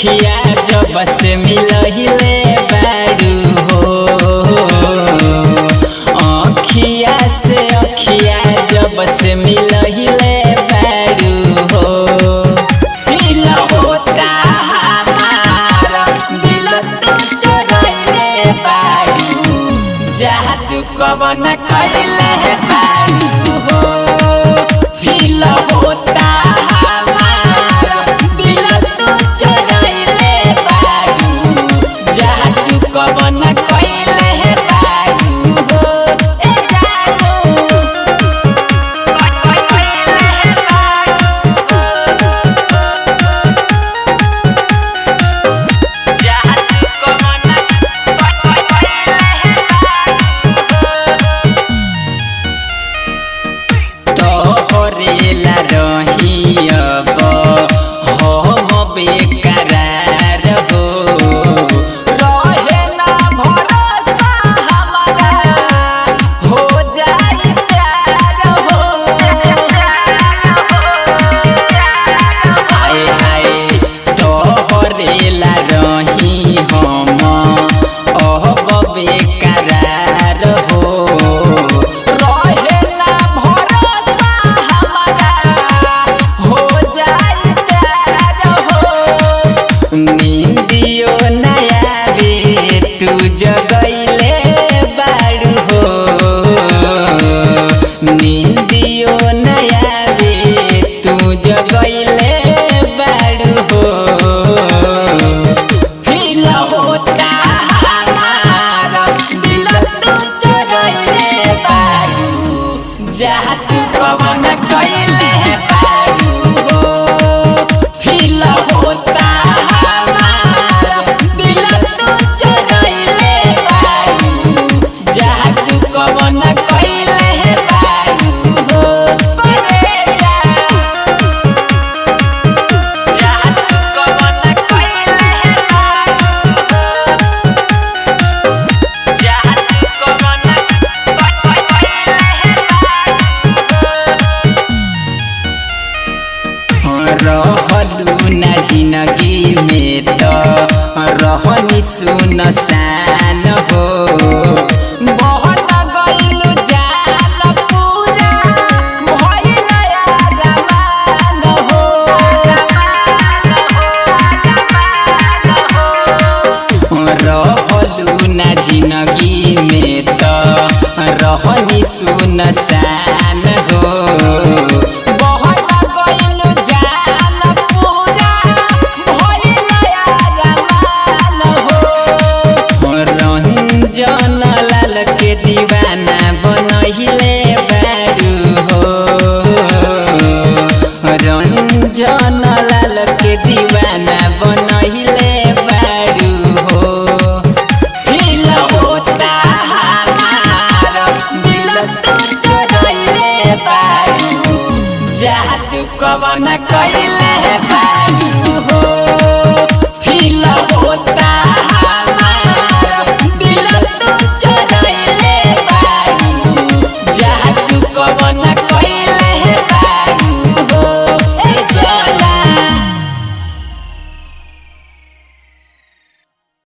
अखिया जब से मिलहिले बारू हो, अखिया से अखिया जब से मिलहिले बारू हो। दिल होता हमारा दिल तू चुराइले बारू, जादू कवन कइले बारू हो। दिल होता हमारा दिल तू चुराइले बारू, जादू कवन कइले बारू हो। ए जादू कइले बारू, जादू कवन कइले बारू। तोहरेला रही अब हम बेकरार हो, रहे ना भरोसा हमारा हो जाई प्यार हो। हाय हाय तोहरेला रही हम अब बेकरार हो, रहे ना भरोसा हमारा हो जाई प्यार हो। नींदियो नया वे तू जगैले बारू हो, नींदियो नया वे तू जगैले बारू हो। फील होता हमारा दिल तू चुराइले बारू, जादू कवन कइले बारू हो। फील होता हमारा दिल तू चुराइले बारू, जादू कवन कइले बारू हो। करे जा जादू कवन कइले बारू हो, जादू कवन कइले रहलू ना जिंदगी में तो रहनी सुनसान हो। बहुत गइलू जान पूरा भइल अरमान हो। रहलू ना जिंदगी में तो रहनी सुनसान हो। बहुत गइलू जान पूरा भइल अरमान हो। रंजन लाल के दीवाना बनहिले बारू हो, रंजन लाल के दीवाना बनहिले बारू हो। फील होता हमारा दिल तू चुराइले बारू, जादू कवन कइले